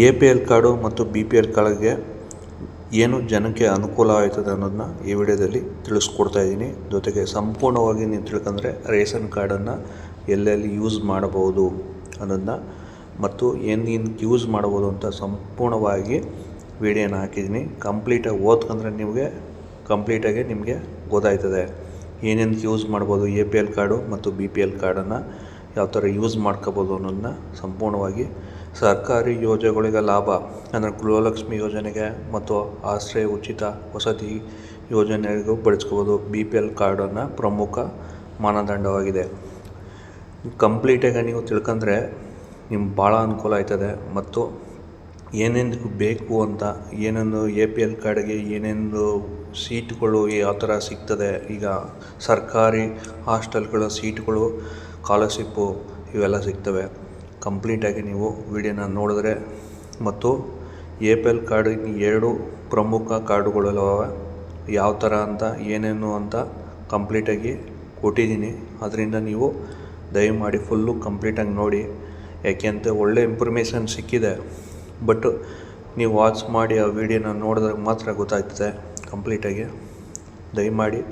APL card ಮತ್ತು BPL ಕಾರ್ಡ್ಗೆ ಏನು ಜನಕ್ಕೆ ಅನುಕೂಲ ಆಯ್ತದೆ ಅನ್ನೋದನ್ನ ಈ ವಿಡಿಯೋದಲ್ಲಿ ತಿಳಿಸ್ಕೊಡ್ತಾ ಇದ್ದೀನಿ. ಜೊತೆಗೆ ಸಂಪೂರ್ಣವಾಗಿ ನೀವು ತಿಳ್ಕೊಂಡ್ರೆ ರೇಷನ್ ಕಾರ್ಡನ್ನು ಎಲ್ಲೆಲ್ಲಿ ಯೂಸ್ ಮಾಡಬಹುದು ಅನ್ನೋದನ್ನ ಮತ್ತು ಏನು ಯೂಸ್ ಮಾಡ್ಬೋದು ಅಂತ ಸಂಪೂರ್ಣವಾಗಿ ವಿಡಿಯೋನ ಹಾಕಿದ್ದೀನಿ. ಕಂಪ್ಲೀಟಾಗಿ ಓದ್ಕೊಂಡ್ರೆ ನಿಮಗೆ ಗೊತ್ತಾಯ್ತದೆ ಏನೇನು ಯೂಸ್ ಮಾಡ್ಬೋದು, APL ಕಾರ್ಡು ಮತ್ತು BPL ಕಾರ್ಡನ್ನು ಯಾವ ಥರ ಯೂಸ್ ಮಾಡ್ಕೋಬೋದು ಅನ್ನೋದನ್ನ ಸಂಪೂರ್ಣವಾಗಿ. ಸರ್ಕಾರಿ ಯೋಜನೆಗಳಿಗೆ ಲಾಭ ಅಂದರೆ ಗೃಹಲಕ್ಷ್ಮಿ ಯೋಜನೆಗೆ ಮತ್ತು ಆಶ್ರಯ ಉಚಿತ ವಸತಿ ಯೋಜನೆಗೂ ಬಳಸ್ಕೋಬೋದು. BPL ಕಾರ್ಡನ್ನು ಪ್ರಮುಖ ಮಾನದಂಡವಾಗಿದೆ. ಕಂಪ್ಲೀಟಾಗಿ ನೀವು ತಿಳ್ಕೊಂಡ್ರೆ ನಿಮ್ಗೆ ಭಾಳ ಅನುಕೂಲ ಆಯ್ತದೆ. ಮತ್ತು ಏನೇನು ಬೇಕು ಅಂತ ಏನೇನು APL ಕಾರ್ಡ್ಗೆ ಏನೇನು ಸೀಟ್ಗಳು ಯಾವ ಥರ ಸಿಗ್ತದೆ, ಈಗ ಸರ್ಕಾರಿ ಹಾಸ್ಟೆಲ್ಗಳ ಸೀಟ್ಗಳು, ಸ್ಕಾಲರ್ಶಿಪ್ಪು ಇವೆಲ್ಲ ಸಿಗ್ತವೆ. ಕಂಪ್ಲೀಟಾಗಿ ನೀವು ವಿಡಿಯೋನ ನೋಡಿದ್ರೆ ಮತ್ತು APL ಕಾರ್ಡ್ ಎರಡು ಪ್ರಮುಖ ಕಾರ್ಡುಗಳವೆ ಯಾವ ಥರ ಅಂತ ಏನೇನು ಅಂತ ಕಂಪ್ಲೀಟಾಗಿ ಕೊಟ್ಟಿದ್ದೀನಿ. ಅದರಿಂದ ನೀವು ದಯಮಾಡಿ ಫುಲ್ಲು ಕಂಪ್ಲೀಟಾಗಿ ನೋಡಿ. ಯಾಕೆಂತ ಒಳ್ಳೆ ಇನ್ಫಾರ್ಮೇಷನ್ ಸಿಕ್ಕಿದೆ, ಬಟ್ ನೀವು ವಾಚ್ ಮಾಡಿ ಆ ವಿಡಿಯೋನ ನೋಡಿದಾಗ ಮಾತ್ರ ಗೊತ್ತಾಗ್ತದೆ ಕಂಪ್ಲೀಟಾಗಿ. ದಯಮಾಡಿ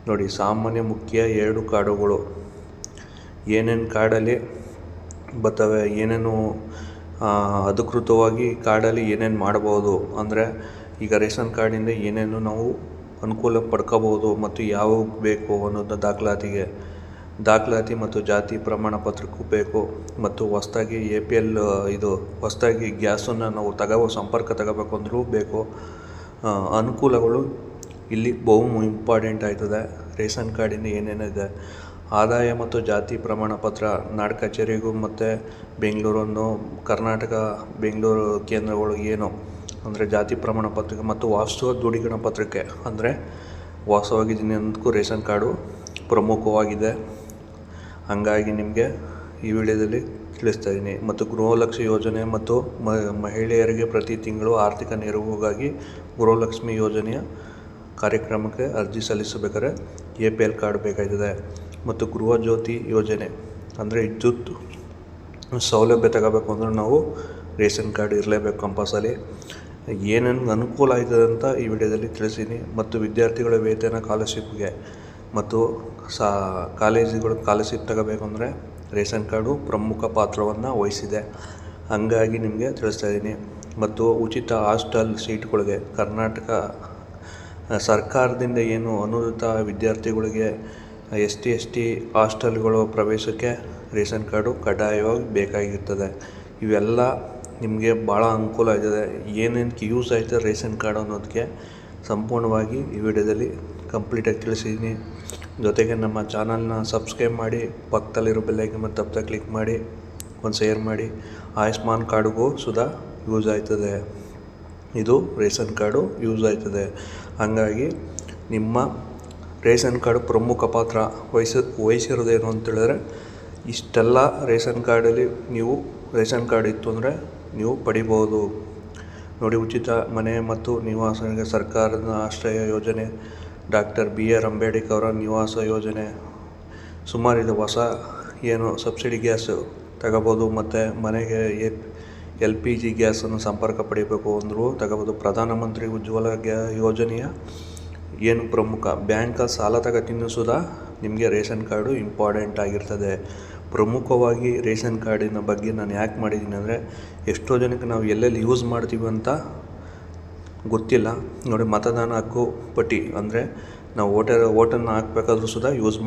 ನೋಡಿ ಸಾಮಾನ್ಯ ಮುಖ್ಯ ಎರಡು ಕಾರ್ಡುಗಳು ಏನೇನು ಕಾರ್ಡಲ್ಲಿ ಬರ್ತವೆ, ಏನೇನು ಅಧಿಕೃತವಾಗಿ ಕಾರ್ಡಲ್ಲಿ ಏನೇನು ಮಾಡ್ಬೋದು, ಅಂದರೆ ಈಗ ರೇಷನ್ ಕಾರ್ಡಿಂದ ಏನೇನು ನಾವು ಅನುಕೂಲ ಪಡ್ಕೋಬೋದು ಮತ್ತು ಯಾವಾಗ ಬೇಕು ಅನ್ನೋದು ದಾಖಲಾತಿ ಮತ್ತು ಜಾತಿ ಪ್ರಮಾಣ ಪತ್ರಕ್ಕೂ ಬೇಕು. ಮತ್ತು ಹೊಸ್ದಾಗಿ APL ಹೊಸ್ದಾಗಿ ಗ್ಯಾಸನ್ನು ನಾವು ಸಂಪರ್ಕ ತಗೋಬೇಕು ಅಂದರೂ ಬೇಕು. ಅನುಕೂಲಗಳು ಇಲ್ಲಿ ಬಹು ಇಂಪಾರ್ಟೆಂಟ್ ಆಯ್ತದೆ. ರೇಷನ್ ಕಾರ್ಡಿಂದ ಏನೇನಿದೆ, ಆದಾಯ ಮತ್ತು ಜಾತಿ ಪ್ರಮಾಣ ಪತ್ರ ನಾಡ ಕಚೇರಿಗೂ ಮತ್ತು ಕರ್ನಾಟಕ ಬೆಂಗಳೂರು ಕೇಂದ್ರಗಳು ಏನು ಅಂದರೆ ಜಾತಿ ಪ್ರಮಾಣ ಪತ್ರಕ್ಕೆ ಮತ್ತು ವಾಸ್ತವ ದೃಢೀಕರಣ ಪತ್ರಕ್ಕೆ ಅಂದರೆ ವಾಸವಾಗಿದ್ದೀನಿ ಅನ್ನೋದಕ್ಕೂ ರೇಷನ್ ಕಾರ್ಡು ಪ್ರಮುಖವಾಗಿದೆ. ಹಂಗಾಗಿ ನಿಮಗೆ ಈ ವಿಡಿಯೋದಲ್ಲಿ ತಿಳಿಸ್ತಾ ಇದ್ದೀನಿ. ಮತ್ತು ಗೃಹಲಕ್ಷ್ಮಿ ಯೋಜನೆ ಮತ್ತು ಮಹಿಳೆಯರಿಗೆ ಪ್ರತಿ ತಿಂಗಳು ಆರ್ಥಿಕ ನೆರವಿಗಾಗಿ ಗೃಹಲಕ್ಷ್ಮಿ ಯೋಜನೆಯ ಕಾರ್ಯಕ್ರಮಕ್ಕೆ ಅರ್ಜಿ ಸಲ್ಲಿಸಬೇಕಾದ್ರೆ APL ಕಾರ್ಡ್ ಬೇಕಾಗ್ತದೆ. ಮತ್ತು ಗೃಹ ಜ್ಯೋತಿ ಯೋಜನೆ ಅಂದರೆ ವಿದ್ಯುತ್ ಸೌಲಭ್ಯ ತಗೋಬೇಕು ಅಂದರೆ ನಾವು ರೇಷನ್ ಕಾರ್ಡ್ ಇರಲೇಬೇಕು ಕಂಪಲ್ಸರಿ. ಏನೇನು ಅನುಕೂಲ ಆಯ್ತದೆ ಅಂತ ಈ ವಿಡಿಯೋದಲ್ಲಿ ತಿಳಿಸಿದ್ದೀನಿ. ಮತ್ತು ವಿದ್ಯಾರ್ಥಿಗಳ ವೇತನ ಸ್ಕಾಲರ್ಶಿಪ್ಗೆ ಮತ್ತು ಕಾಲೇಜುಗಳು ಸ್ಕಾಲರ್ಶಿಪ್ ತಗೋಬೇಕು ಅಂದರೆ ರೇಷನ್ ಕಾರ್ಡು ಪ್ರಮುಖ ಪಾತ್ರವನ್ನು ವಹಿಸಿದೆ. ಹಂಗಾಗಿ ನಿಮಗೆ ತಿಳಿಸ್ತಾ ಇದ್ದೀನಿ. ಮತ್ತು ಉಚಿತ ಹಾಸ್ಟೆಲ್ ಸೀಟ್ಗಳಿಗೆ ಕರ್ನಾಟಕ ಸರ್ಕಾರದಿಂದ ಏನು ಅನುದಾನಿತ ವಿದ್ಯಾರ್ಥಿಗಳಿಗೆ ST ಹಾಸ್ಟೆಲ್ಗಳು ಪ್ರವೇಶಕ್ಕೆ ರೇಷನ್ ಕಾರ್ಡು ಕಡ್ಡಾಯವಾಗಿ ಬೇಕಾಗಿರ್ತದೆ. ಇವೆಲ್ಲ ನಿಮಗೆ ಭಾಳ ಅನುಕೂಲ ಆಯ್ತದೆ. ಏನೇನು ಯೂಸ್ ಆಯ್ತದೆ ರೇಷನ್ ಕಾರ್ಡು ಅನ್ನೋದಕ್ಕೆ ಸಂಪೂರ್ಣವಾಗಿ ಈ ವಿಡಿಯೋದಲ್ಲಿ ಕಂಪ್ಲೀಟಾಗಿ ತಿಳಿಸಿದ್ದೀನಿ. ಜೊತೆಗೆ ನಮ್ಮ ಚಾನಲ್ನ ಸಬ್ಸ್ಕ್ರೈಬ್ ಮಾಡಿ, ಪಕ್ಕದಲ್ಲಿರೋ ಬೆಲ್ಲೈಕನ್ ಮತ್ತು ತಪ್ಪದೆ ಕ್ಲಿಕ್ ಮಾಡಿ, ಒಂದು ಶೇರ್ ಮಾಡಿ. ಆಯುಷ್ಮಾನ್ ಕಾರ್ಡ್ಗೂ ಸುಧಾ ಯೂಸ್ ಆಯ್ತದೆ, ಇದು ರೇಷನ್ ಕಾರ್ಡು ಯೂಸ್ ಆಯ್ತದೆ. ಹಾಗಾಗಿ ನಿಮ್ಮ ರೇಷನ್ ಕಾರ್ಡು ಪ್ರಮುಖ ಪಾತ್ರ ವಹಿಸಿರೋದೇನು ಅಂತೇಳಿದ್ರೆ ಇಷ್ಟೆಲ್ಲ ರೇಷನ್ ಕಾರ್ಡಲ್ಲಿ ನೀವು ರೇಷನ್ ಕಾರ್ಡ್ ಇತ್ತು ಅಂದರೆ ನೀವು ಪಡಿಬೋದು ನೋಡಿ. ಉಚಿತ ಮನೆ ಮತ್ತು ನಿವಾಸಕ್ಕೆ ಸರ್ಕಾರದ ಆಶ್ರಯ ಯೋಜನೆ, ಡಾಕ್ಟರ್ BR ಅಂಬೇಡ್ಕರ್ ಅವರ ನಿವಾಸ ಯೋಜನೆ, ಸುಮಾರಿದೆ. ಹೊಸ ಏನು ಸಬ್ಸಿಡಿ ಗ್ಯಾಸ್ ತಗೋಬೋದು ಮತ್ತು ಮನೆಗೆ LPG ಗ್ಯಾಸನ್ನು ಸಂಪರ್ಕ ಪಡಿಬೇಕು ಅಂದರೂ ತಗೋಬೋದು. ಪ್ರಧಾನಮಂತ್ರಿ ಉಜ್ವಲ ಯೋಜನೆಯ ಏನು ಪ್ರಮುಖ ಬ್ಯಾಂಕಲ್ಲಿ ಸಾಲ ತಗೋತಿನ್ನೂ ಸುಧಾ ನಿಮಗೆ ರೇಷನ್ ಕಾರ್ಡು ಇಂಪಾರ್ಟೆಂಟ್ ಆಗಿರ್ತದೆ. ಪ್ರಮುಖವಾಗಿ ರೇಷನ್ ಕಾರ್ಡಿನ ಬಗ್ಗೆ ನಾನು ಯಾಕೆ ಮಾಡಿದ್ದೀನಿ ಅಂದರೆ ಎಷ್ಟೋ ಜನಕ್ಕೆ ನಾವು ಎಲ್ಲೆಲ್ಲಿ ಯೂಸ್ ಮಾಡ್ತೀವಿ ಅಂತ ಗೊತ್ತಿಲ್ಲ ನೋಡಿ. ಮತದಾನ ಹಕ್ಕು ಪಟ್ಟಿ ಅಂದರೆ ನಾವು ಓಟನ್ನು ಹಾಕಬೇಕಾದ್ರೂ ಸುಧಾ ಯೂಸ್